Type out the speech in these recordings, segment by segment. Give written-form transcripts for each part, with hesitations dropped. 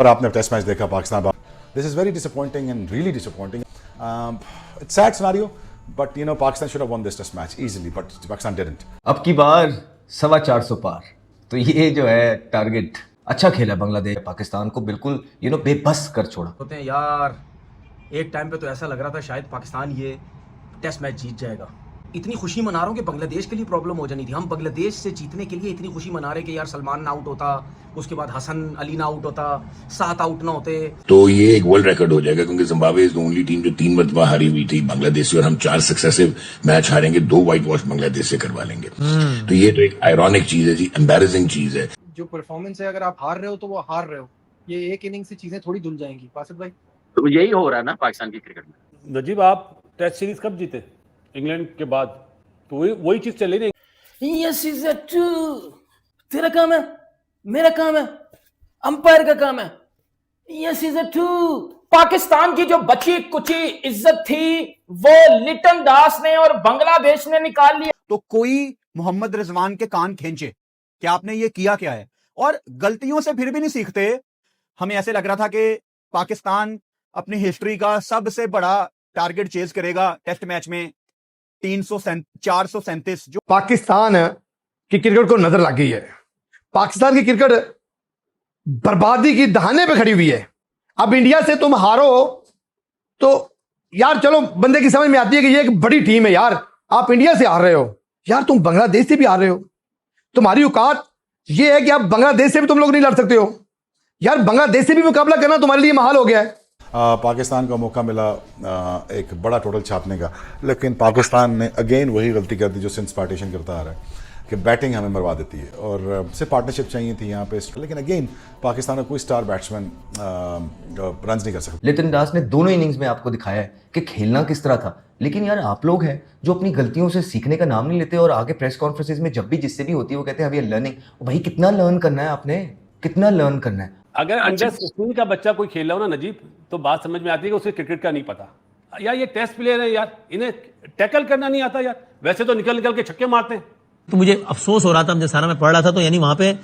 और आपने test match देखा Pakistan, this is very disappointing and really disappointing. It's sad scenario, but you know Pakistan should have won this test match easily, but Pakistan didn't. अब की बार 450 पार, तो ये जो है टारगेट अच्छा खेला बांग्लादेश, पाकिस्तान को बिल्कुल बेबस कर छोड़ा। होते हैं यार, एक टाइम पे तो ऐसा लग रहा था शायद पाकिस्तान ये टेस्ट मैच जीत जाएगा। इतनी खुशी मना रहा हूँ कि बांग्लादेश के लिए प्रॉब्लम हो जानी थी। हम बांग्लादेश से जीतने के लिए इतनी खुशी मना रहे कि यार सलमान ना आउट होता, उसके बाद हसन अली ना आउट होता, 7 आउट ना होते, तो ये एक वर्ल्ड रिकॉर्ड हो जाएगा, क्योंकि Zimbabwe is the only team जो 3 मरतबा हारी हुई थी बांग्लादेश से, और हम 4 सक्सेसिव मैच हारेंगे, 2 व्हाइट वॉश बांग्लादेश से करवा लेंगे। तो ये तो एक आयरॉनिक चीज है जी, एम्बैरेसिंग चीज है। जो परफॉर्मेंस है, अगर आप हार रहे हो तो वो हार रहे हो, ये एक इनिंग से चीजें थोड़ी धुल जाएंगी। बासित भाई, तो यही हो रहा है ना पाकिस्तान की क्रिकेट में। नजीब, आप टेस्ट सीरीज कब जीते? इंग्लैंड के बाद। तो वही चीज चली नहीं। Yes is a true. तेरा काम है, मेरा काम है, अंपायर का काम है। Yes is a true. Pakistan की जो बची कुची इज्जत थी वो लिटन दास ने और बांग्लादेश ने निकाल लिया। तो कोई मोहम्मद रिजवान के कान खींचे कि आपने ये किया क्या है, और गलतियों से फिर भी नहीं सीखते। हमें ऐसे लग रहा था कि पाकिस्तान अपनी हिस्ट्री का सबसे बड़ा टारगेट चेज करेगा टेस्ट मैच में, 437 जो पाकिस्तान की क्रिकेट को नजर लग गई है। पाकिस्तान की क्रिकेट बर्बादी की दहाने पे खड़ी हुई है। अब इंडिया से तुम हारो तो यार चलो बंदे की समझ में आती है कि ये एक बड़ी टीम है यार, आप इंडिया से हार रहे हो यार, तुम बांग्लादेश से भी हार रहे हो। तुम्हारी औकात ये है कि आप बांग्लादेश से भी तुम लोग नहीं लड़ सकते हो यार, बांग्लादेश से भी मुकाबला करना तुम्हारे लिए महाल हो गया है। पाकिस्तान को मौका मिला एक बड़ा टोटल छापने का, लेकिन पाकिस्तान ने अगेन वही गलती कर दी जो सिंस पार्टीशन करता आ रहा है कि बैटिंग हमें मरवा देती है, और सिर्फ पार्टनरशिप चाहिए थी यहाँ पे। लेकिन अगेन पाकिस्तान का कोई स्टार बैट्समैन रन नहीं कर सकता। लिटन दास ने दोनों इनिंग्स में आपको दिखाया है कि खेलना किस तरह था। लेकिन यार आप लोग हैं जो अपनी गलतियों से सीखने का नाम नहीं लेते, और आगे प्रेस कॉन्फ्रेंसेस में जब भी जिससे भी होती है वो कहते हैं अब ये लर्निंग। भाई कितना लर्न करना है आपने, कितना लर्न करना है? अगर अंडर 16 का बच्चा कोई खेल रहा हो ना नजीब, तो बात समझ में आती है कि उसे क्रिकेट का नहीं पता। यार ये टेस्ट प्लेयर है यार, इन्हें टैकल करना नहीं आता यार। वैसे तो निकल निकल के छक्के मारते हैं। तो मुझे अफसोस हो रहा था जब सारा मैं पढ़ रहा था, तो यानी वहां पे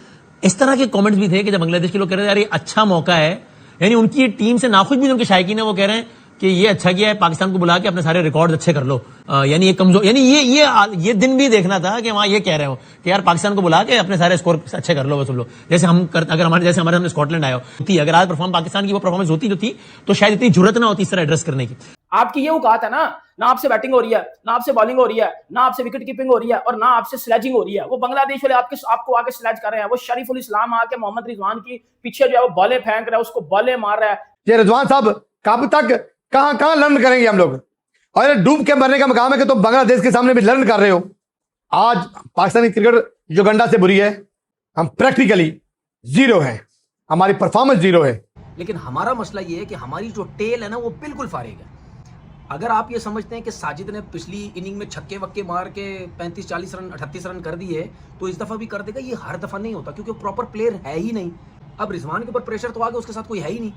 इस तरह के कमेंट्स भी थे कि जब बांग्लादेश के लोग कह रहे हैं यार ये अच्छा मौका है, यानी उनकी टीम से नाखुश भी उनके शायकीन है, वो कह रहे हैं कि ये अच्छा किया है पाकिस्तान को बुला के अपने सारे रिकॉर्ड अच्छे कर लो। यानी ये कमजोर, यानी ये दिन भी देखना था कि वहां ये कह रहे हो कि यार पाकिस्तान को बुला के अपने सारे स्कोर अच्छे कर लो, वो सब लोग जैसे हम अगर हमारे सामने स्कॉटलैंड आया होती, अगर आज परफॉर्म पाकिस्तान की वो परफॉर्मेंस होती जो थी, तो शायद इतनी जरूरत ना होती इस तरह एड्रेस करने की। आपकी ये औकात है ना आपसे बैटिंग हो रही है, ना आपसे बॉलिंग हो रही है, ना आपसे विकेट कीपिंग हो रही है, और ना आपसे स्लेजिंग हो रही है। वो बांग्लादेश वाले आपको आके स्लेज कर रहे हैं। वो शरीफुल इस्लाम आके मोहम्मद रिजवान की पीछे जो है वो बॉले फेंक रहा है, उसको बॉले मार रहा है। ये रिजवान साहब कब तक कहां लर्न करेंगे हम लोग? और डूब के मरने का मकाम है कि तुम बांग्लादेश के सामने भी लर्न कर रहे हो। आज पाकिस्तानी क्रिकेट युगांडा से बुरी है, हम प्रैक्टिकली जीरो हैं, हमारी परफॉर्मेंस जीरो है। लेकिन हमारा मसला ये है कि हमारी जो टेल है ना वो बिल्कुल फारिग है। अगर आप ये समझते हैं कि साजिद ने पिछली इनिंग में छक्के वक्के मार के 35-40 रन 38 रन कर दिए तो इस दफा भी कर देगा, ये हर दफा नहीं होता, क्योंकि प्रॉपर प्लेयर है ही नहीं। अब रिजवान के ऊपर प्रेशर तो आ गया, उसके साथ कोई है ही नहीं,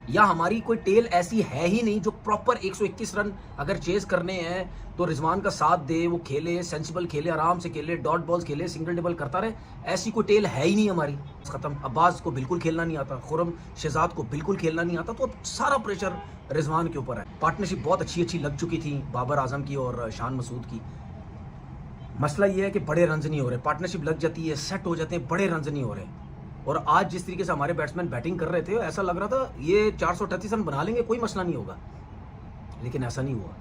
या हमारी कोई टेल ऐसी है ही नहीं जो प्रॉपर 121 रन अगर चेज करने हैं तो रिजवान का साथ दे, वो खेले, सेंसिबल खेले, आराम से खेले, डॉट बॉल्स खेले, सिंगल डबल करता रहे। ऐसी कोई टेल है ही नहीं हमारी। खत्म। अब्बास को बिल्कुल खेलना नहीं आता, खुरम शहजाद को बिल्कुल खेलना नहीं आता, तो अब सारा प्रेशर रिजवान के ऊपर है। पार्टनरशिप बहुत अच्छी लग चुकी थी बाबर आजम की और शान मसूद की। मसला ये है कि बड़े रन नहीं हो रहे। पार्टनरशिप लग जाती है, सेट हो जाते हैं, बड़े रन नहीं हो रहे। और आज जिस तरीके से हमारे बैट्समैन बैटिंग कर रहे थे, ऐसा लग रहा था ये 438 रन बना लेंगे, कोई मसला नहीं होगा, लेकिन ऐसा नहीं हुआ।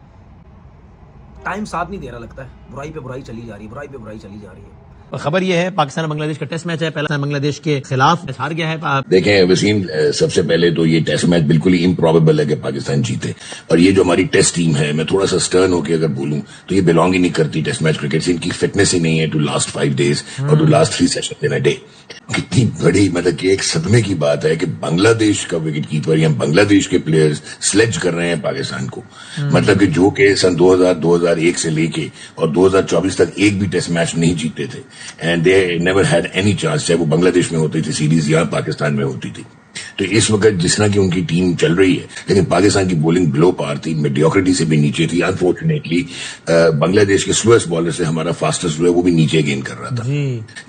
टाइम साथ नहीं दे रहा, लगता है बुराई पे बुराई चली जा रही है, बुराई पे बुराई चली जा रही है। खबर यह है पाकिस्तान और बांग्लादेश का टेस्ट मैच है, पहला बांग्लादेश के खिलाफ हार गया है। देखें वसीम, सबसे पहले तो ये टेस्ट मैच बिल्कुल ही इम्प्रॉबेबल है कि पाकिस्तान जीते, और ये जो हमारी टेस्ट टीम है, मैं थोड़ा सा स्टर्न होकर अगर बोलूं तो ये बिलोंग ही नहीं करती टेस्ट मैच क्रिकेट से। इनकी फिटनेस ही नहीं है टू लास्ट 5 days और to last 3 sessions in a day. कितनी बड़ी मतलब कि एक सदमे की बात है कि बांग्लादेश का विकेट कीपर या बांग्लादेश के प्लेयर्स स्लेज कर रहे हैं पाकिस्तान को। मतलब कि जो कि सन 2001 से लेके और 2024 तक एक भी टेस्ट मैच नहीं जीते थे, and they never had any chance, चाहे वो बांग्लादेश में होती थी सीरीज या पाकिस्तान में होती थी। तो इस वक्त जिस तरह की उनकी टीम चल रही है, लेकिन पाकिस्तान की बॉलिंग बिलो पार थी, मेडियोक्रिटी से भी नीचे थी। अनफॉर्चुनेटली बांग्लादेश के स्लोएस्ट बॉलर से हमारा फास्टेस्ट जो है वो भी नीचे गेन कर रहा था।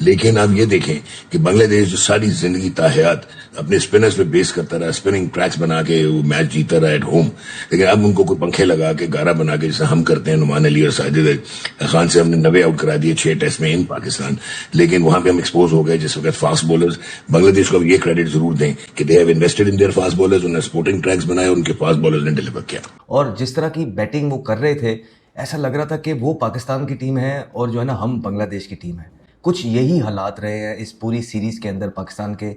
लेकिन अब ये देखें कि बांग्लादेश जो सारी जिंदगी ताहयात अपने स्पिनर्स पे बेस करता रहा, स्पिनिंग ट्रैक्स बना के वो मैच जीता रहा एट होम। लेकिन अब उनको कोई पंखे लगा के गारा बना के जैसे हम करते हैं, नुमान अली और साजिद खान से हमने 90 आउट करा दिए 6 टेस्ट में इन पाकिस्तान। लेकिन वहां पे हम एक्सपोज हो गए जिस वक्त फास्ट बॉलर्स। बांग्लादेश को अब ये क्रेडिट जरूर दें कि they have invested in their fast bowlers, उन्होंने स्पोर्टिंग ट्रैक्स बनाए, उनके फास्ट बॉलर्स ने डिलीवर किया। और जिस तरह की बैटिंग वो कर रहे थे, ऐसा लग रहा था कि वो पाकिस्तान की टीम है और जो है ना हम बांग्लादेश की टीम है। कुछ यही हालात रहे हैं इस पूरी सीरीज़ के अंदर पाकिस्तान के,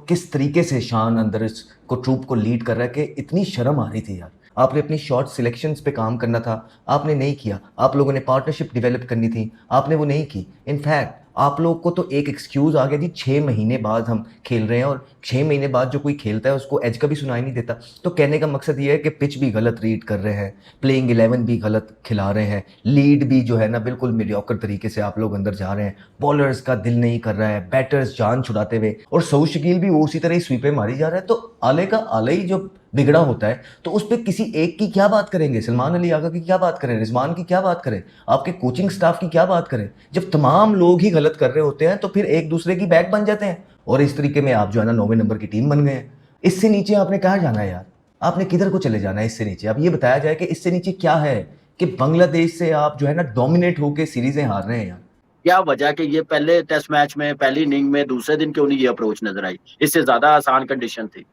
किस तरीके से शान अंदर इसको ट्रूप को लीड कर रहा है कि इतनी शर्म आ रही थी यार। आपने अपनी शॉट सिलेक्शंस पे काम करना था, आपने नहीं किया। आप लोगों ने पार्टनरशिप डेवलप करनी थी, आपने वो नहीं की। इनफैक्ट आप लोग को तो एक एक्सक्यूज़ आ गया जी, 6 महीने बाद हम खेल रहे हैं और 6 महीने बाद जो कोई खेलता है उसको एज का भी सुनाई नहीं देता। तो कहने का मकसद ये है कि पिच भी गलत रीड कर रहे हैं, प्लेइंग 11 भी गलत खिला रहे हैं, लीड भी जो है ना बिल्कुल मीडियोकर तरीके से आप लोग अंदर जा रहे हैं, बॉलर्स का दिल नहीं कर रहा है, बैटर्स जान छुड़ाते हुए, और सऊद शकील भी वो उसी तरह ही स्वीपें मारी जा रहा है। तो आले का आले ही जो बिगड़ा होता है तो उस पर किसी एक की क्या बात करेंगे? सलमान अली आगा की क्या बात करें? रिजवान की क्या बात करें? आपके कोचिंग स्टाफ की क्या बात करें? जब तमाम लोग ही गलत कर रहे होते हैं तो फिर एक दूसरे की बैक बन जाते हैं और इस तरीके में आप जो है ना 9वें नंबर की टीम बन गए हैं। इससे नीचे आपने कहाँ जाना है यार? आपने किधर को चले जाना है इससे नीचे? अब ये बताया जाए कि इससे नीचे क्या है कि बांग्लादेश से आप जो है ना डोमिनेट होकर सीरीजें हार रहे हैं यार। क्या वजह कि ये पहले टेस्ट मैच में पहली इनिंग में दूसरे दिन क्यों नहीं ये अप्रोच नजर आई? इससे ज्यादा आसान कंडीशन थी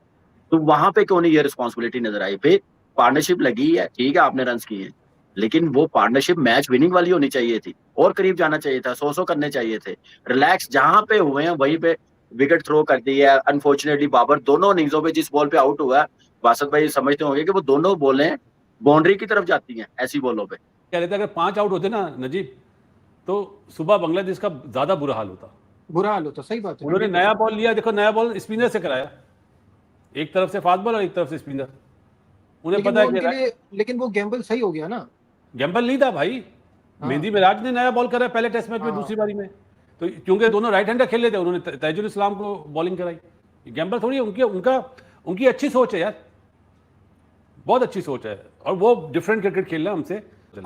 तो वहां पे क्यों नहीं ये रिस्पॉन्सिबिलिटी नजर आई? फिर पार्टनरशिप लगी है, ठीक है आपने रन किए, लेकिन वो पार्टनरशिप मैच विनिंग वाली होनी चाहिए थी और करीब जाना चाहिए था, 100 करने चाहिए थे। रिलैक्स जहां पे हुए हैं वहीं पे विकेट थ्रो कर दी है। अनफॉर्चुनेटली बाबर दोनों इनिंग्सों पे जिस बॉल पे आउट हुआ है, बासत भाई समझते होंगे कि वो दोनों बॉलें बाउंड्री की तरफ जाती हैं ऐसी बॉलों पे। कह रहे थे अगर 5 आउट होते ना नजीब तो सुबह बांग्लादेश का ज्यादा बुरा हाल होता। सही बात है। उन्होंने नया बॉल लिया, देखो नया बॉल स्पिनर से कराया, एक तरफ से फास्ट बॉल और एक तरफ से स्पिनर। उन्हें पता है कि लेकिन वो गैम्बल सही हो गया ना। गैम्बल नहीं था भाई। मेहंदी मिराज ने नया बॉल करा पहले टेस्ट मैच में दूसरी बारी में, तो क्योंकि दोनों राइट हैंडर खेल लेते हैं, उन्होंने ताजुल इस्लाम को बॉलिंग कराई। गैम्बल थोड़ी है, उनकी अच्छी सोच है यार, बहुत अच्छी सोच है और वो डिफरेंट क्रिकेट खेल रहे हैं हमसे।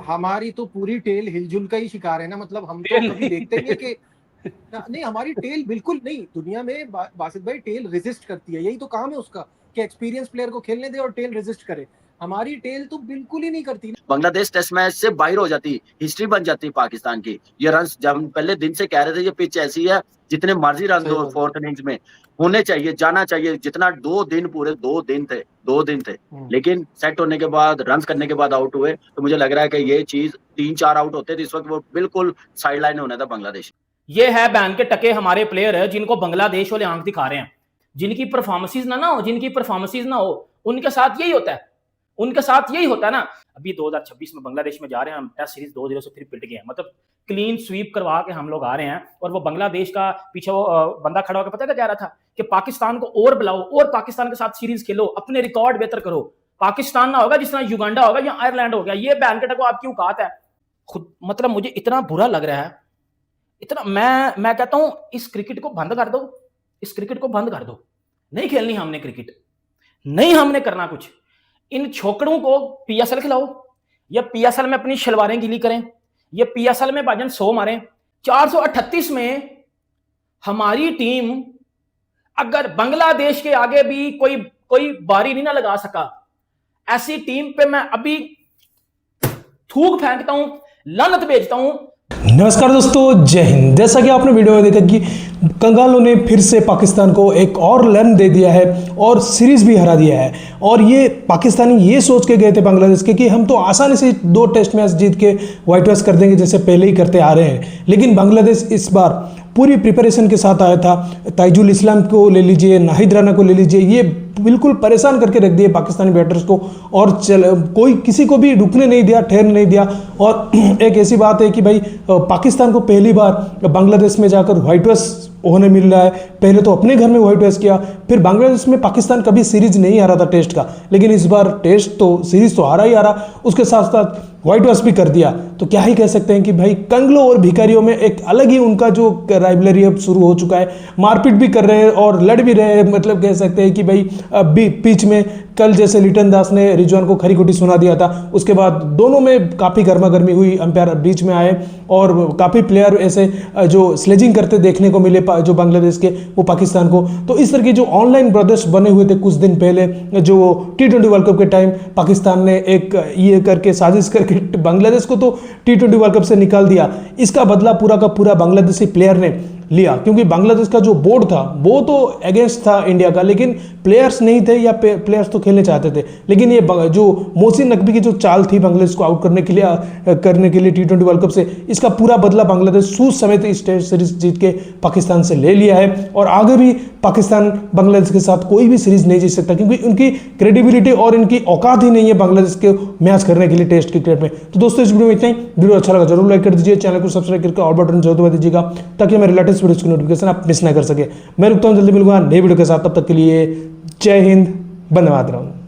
हमारी तो पूरी टेल हिलजुल का ही शिकार है ना, मतलब हम तो कभी देखते नहीं कि नहीं, हमारी टेल बिल्कुल नहीं। दुनिया में बासित भाई टेल रेजिस्ट करती है, यही तो काम है उसका कि एक्सपीरियंस प्लेयर को खेलने दे और टेल रेजिस्ट करे। हमारी टेल तो बिल्कुल ही नहीं करती। बांग्लादेश टेस्ट मैच से बाहर हो जाती, हिस्ट्री बन जाती पाकिस्तान की। ये रन जब हम पहले दिन से कह रहे थे ये पिच ऐसी है जितने मर्जी रन दो 4th इनिंग्स में होने चाहिए, जाना चाहिए। जितना 2 दिन पूरे 2 दिन थे लेकिन सेट होने के बाद रन करने के बाद आउट हुए, तो मुझे लग रहा है कि ये चीज 3-4 आउट होते थे इस वक्त वो बिल्कुल साइड लाइन होना था बांग्लादेश। ये है बैन के टके हमारे प्लेयर है जिनको बांग्लादेश वाले आंख दिखा रहे हैं, जिनकी परफॉर्मेंसेस ना हो उनके साथ यही होता है ना। अभी 2026 में बांग्लादेश में जा रहे हैं हम, टेस्ट सीरीज 2-0 से फिर पिट गए हैं, मतलब क्लीन स्वीप करवा के हम लोग आ रहे हैं। और वो बांग्लादेश का पीछे वो बंदा खड़ा होकर पता क्या जा रहा था कि पाकिस्तान को और बुलाओ और पाकिस्तान के साथ सीरीज खेलो, अपने रिकॉर्ड बेहतर करो। पाकिस्तान ना होगा जिस तरह युगांडा होगा या आयरलैंड हो गया। ये बैन के टको आपकी औकात है खुद? मतलब मुझे इतना बुरा लग रहा है, इतना मैं कहता हूं इस क्रिकेट को बंद कर दो। नहीं खेलनी हमने क्रिकेट, नहीं हमने करना कुछ। इन छोकड़ों को पीएसएल खिलाओ या पीएसएल में अपनी शलवारें गीली करें या पीएसएल में भाजन 100 मारें। 438 में हमारी टीम अगर बांग्लादेश के आगे भी कोई बारी नहीं ना लगा सका, ऐसी टीम पे मैं अभी थूक फेंकता हूं, लानत भेजता हूं। नमस्कार दोस्तों, जय हिंद। जैसा कि आपने वीडियो में देखा कि कंगालों ने फिर से पाकिस्तान को एक और रन दे दिया है और सीरीज भी हरा दिया है। और ये पाकिस्तानी ये सोच के गए थे बांग्लादेश के कि हम तो आसानी से 2 टेस्ट मैच जीत के व्हाइट वॉश कर देंगे जैसे पहले ही करते आ रहे हैं। लेकिन बांग्लादेश इस बार पूरी प्रिपरेशन के साथ आया था। ताजुल इस्लाम को ले लीजिए, नाहिद राना को ले लीजिए, ये बिल्कुल परेशान करके रख दिए पाकिस्तानी बैटर्स को और कोई किसी को भी रुकने नहीं दिया, ठहरने नहीं दिया। और एक ऐसी बात है कि भाई पाकिस्तान को पहली बार बांग्लादेश में जाकर व्हाइट वॉश होने मिल रहा है। पहले तो अपने घर में व्हाइट वॉश किया, फिर बांग्लादेश में पाकिस्तान कभी सीरीज नहीं हारा था टेस्ट का, लेकिन इस बार टेस्ट तो सीरीज तो हारा ही हारा, उसके साथ साथ व्हाइट वॉश भी कर दिया। तो क्या ही कह सकते हैं कि भाई कंगलों और भिखारियों में एक अलग ही उनका जो राइवलरी अब शुरू हो चुका है। मारपीट भी कर रहे हैं और लड़ भी रहे हैं, मतलब कह सकते हैं कि भाई पिच में कल जैसे लिटन दास ने रिजवान को खरी खोटी सुना दिया था, उसके बाद दोनों में काफ़ी गर्मा गर्मी हुई, अंपायर बीच में आए और काफ़ी प्लेयर ऐसे जो स्लेजिंग करते देखने को मिले जो बांग्लादेश के, वो पाकिस्तान को। तो इस तरह के जो ऑनलाइन ब्रदर्स बने हुए थे कुछ दिन पहले, जो T20 वर्ल्ड कप के टाइम पाकिस्तान ने एक ये करके साजिश करके बांग्लादेश को तो T20 वर्ल्ड कप से निकाल दिया, इसका बदला पूरा का पूरा बांग्लादेशी प्लेयर ने लिया, क्योंकि बांग्लादेश का जो बोर्ड था वो तो अगेंस्ट था इंडिया का, लेकिन प्लेयर्स नहीं थे, या प्लेयर्स तो खेलने चाहते थे, लेकिन ये जो मोहसिन नकवी की जो चाल थी बांग्लादेश को आउट करने के लिए T20 वर्ल्ड कप से, इसका पूरा बदला बांग्लादेश सूझ समेत इस टेस्ट सीरीज जीत के पाकिस्तान से ले लिया है। और आगे भी पाकिस्तान बांग्लादेश के साथ कोई भी सीरीज नहीं जीत सकता, क्योंकि उनकी क्रेडिबिलिटी और इनकी औकात ही नहीं है बांग्लादेश के मैच करने के लिए टेस्ट क्रिकेट में। तो दोस्तों इस वीडियो में इतना ही। वीडियो अच्छा लगा जरूर लाइक कर दीजिए, चैनल को सब्सक्राइब करके और बटन जरूर दबा दीजिएगा, ताकि मेरे लेटेस्ट वीडियोस की नोटिफिकेशन आप मिस ना कर सके। मैं रुकता हूं, जल्दी मिलूंगा नए वीडियो के साथ, तब तक के लिए जय हिंद, वंदे मातरम।